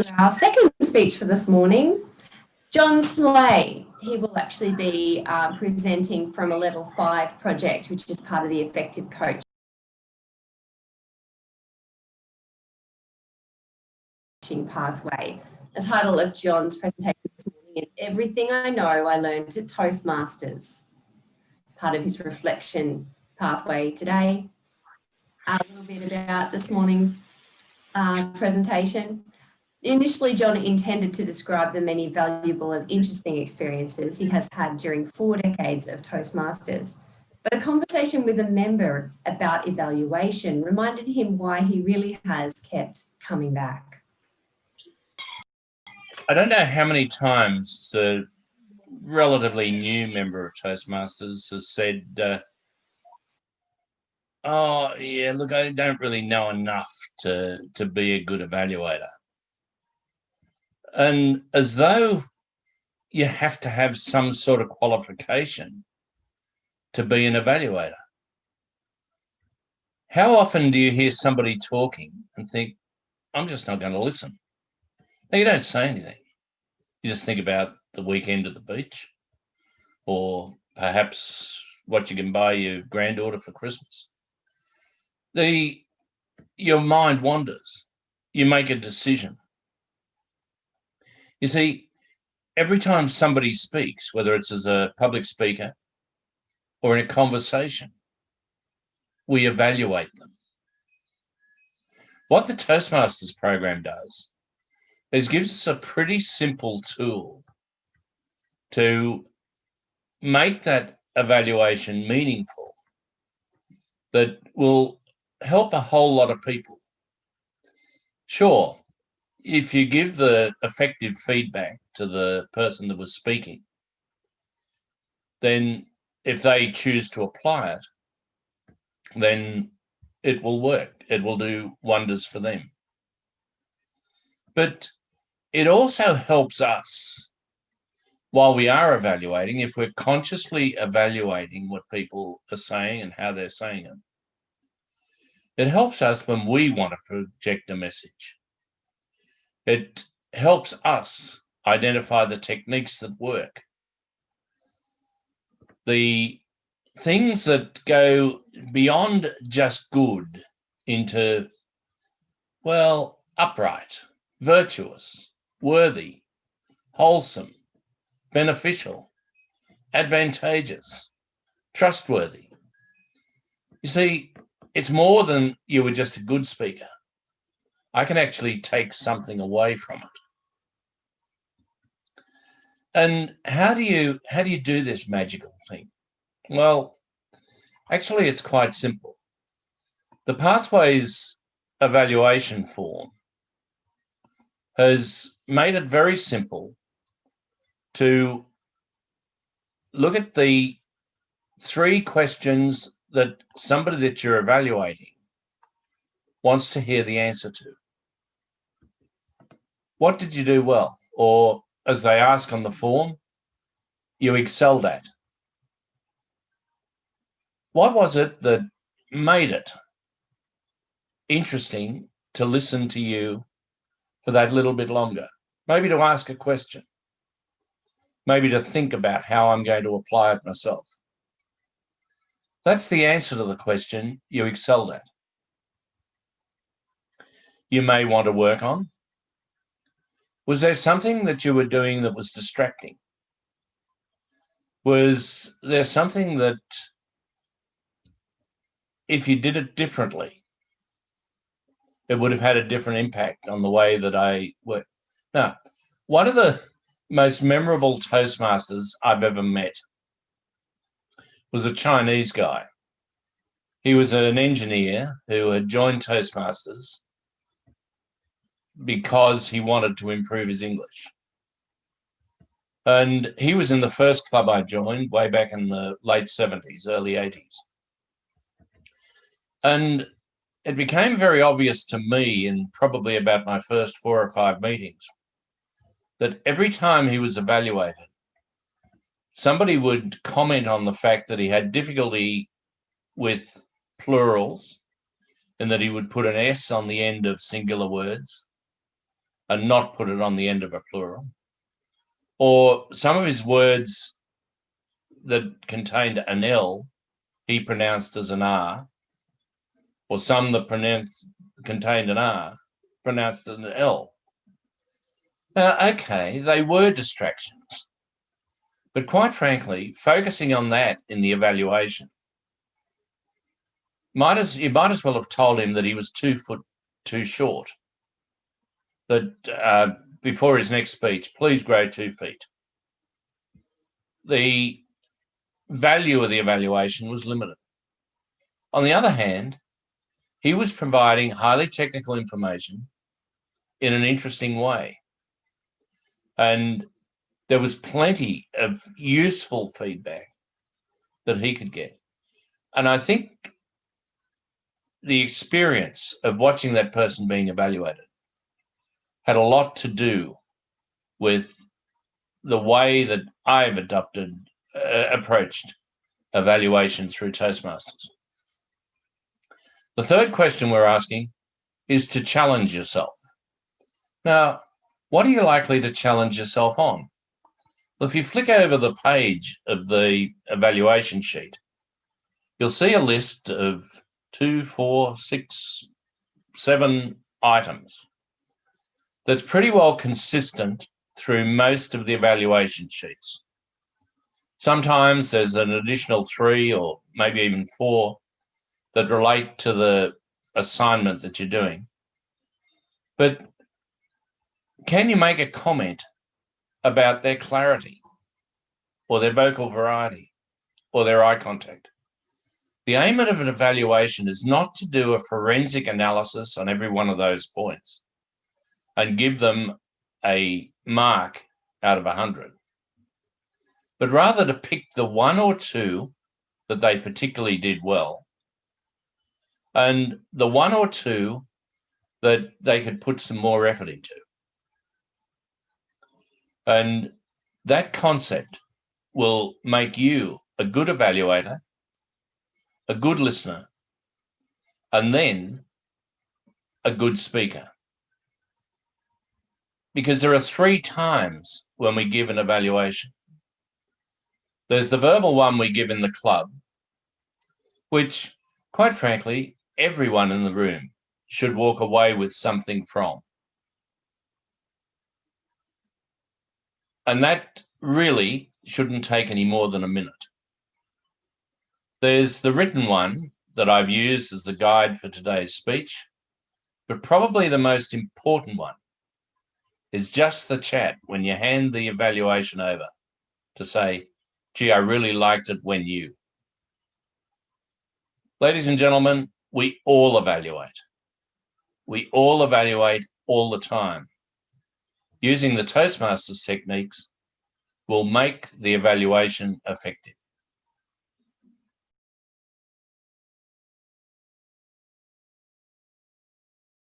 Our second speech for this morning, John Slay. He will actually be presenting from a level 5 project, which is part of the Effective Coaching Pathway. The title of John's presentation this morning is Everything I Know I Learned at Toastmasters, part of his reflection pathway today. A little bit about this morning's presentation. Initially, John intended to describe the many valuable and interesting experiences he has had during 4 decades of Toastmasters, but a conversation with a member about evaluation reminded him why he really has kept coming back. I don't know how many times a relatively new member of Toastmasters has said, oh, yeah, look, I don't really know enough to be a good evaluator. And as though you have to have some sort of qualification to be an evaluator. How often do you hear somebody talking and think, I'm just not going to listen? Now, you don't say anything. You just think about the weekend at the beach or perhaps what you can buy your granddaughter for Christmas. Your mind wanders. You make a decision. You see, every time somebody speaks, whether it's as a public speaker or in a conversation, we evaluate them. What the Toastmasters program does is gives us a pretty simple tool to make that evaluation meaningful that will help a whole lot of people. Sure, if you give the effective feedback to the person that was speaking, then if they choose to apply it, then it will work. It will do wonders for them. But it also helps us while we are evaluating, if we're consciously evaluating what people are saying and how they're saying it. It helps us when we want to project a message. It helps us identify the techniques that work. The things that go beyond just good into, well, upright, virtuous, worthy, wholesome, beneficial, advantageous, trustworthy. You see, it's more than you were just a good speaker. I can actually take something away from it. And how do you do this magical thing? Well, actually, it's quite simple. The Pathways evaluation form has made it very simple to look at the 3 questions that somebody that you're evaluating wants to hear the answer to. What did you do well? Or, as they ask on the form, you excelled at. What was it that made it interesting to listen to you for that little bit longer? Maybe to ask a question. Maybe to think about how I'm going to apply it myself. That's the answer to the question you excelled at. You may want to work on. Was there something that you were doing that was distracting? Was there something that, if you did it differently, it would have had a different impact on the way that I work? Now, one of the most memorable Toastmasters I've ever met was a Chinese guy. He was an engineer who had joined Toastmasters because he wanted to improve his English. And he was in the first club I joined way back in the late 70s, early 80s. And it became very obvious to me in probably about my first 4 or 5 meetings that every time he was evaluated, somebody would comment on the fact that he had difficulty with plurals and that he would put an S on the end of singular words, and not put it on the end of a plural. Or some of his words that contained an L, he pronounced as an R, or some that contained an R, pronounced an L. Now, okay, they were distractions. But quite frankly, focusing on that in the evaluation, you might as well have told him that he was 2 foot too short. That before his next speech, please grow 2 feet. The value of the evaluation was limited. On the other hand, he was providing highly technical information in an interesting way. And there was plenty of useful feedback that he could get. And I think the experience of watching that person being evaluated had a lot to do with the way that I've approached evaluation through Toastmasters. The third question we're asking is to challenge yourself. Now, what are you likely to challenge yourself on? Well, if you flick over the page of the evaluation sheet, you'll see a list of 2, 4, 6, 7 items that's pretty well consistent through most of the evaluation sheets. Sometimes there's an additional 3 or maybe even 4 that relate to the assignment that you're doing. But can you make a comment about their clarity or their vocal variety or their eye contact? The aim of an evaluation is not to do a forensic analysis on every one of those points and give them a mark out of 100, but rather to pick the 1 or 2 that they particularly did well, and the 1 or 2 that they could put some more effort into. And that concept will make you a good evaluator, a good listener, and then a good speaker. Because there are 3 times when we give an evaluation. There's the verbal one we give in the club, which, quite frankly, everyone in the room should walk away with something from. And that really shouldn't take any more than a minute. There's the written one that I've used as the guide for today's speech, but probably the most important one is just the chat when you hand the evaluation over to say, gee, I really liked it when you. Ladies and gentlemen, we all evaluate. We all evaluate all the time. Using the Toastmasters techniques will make the evaluation effective.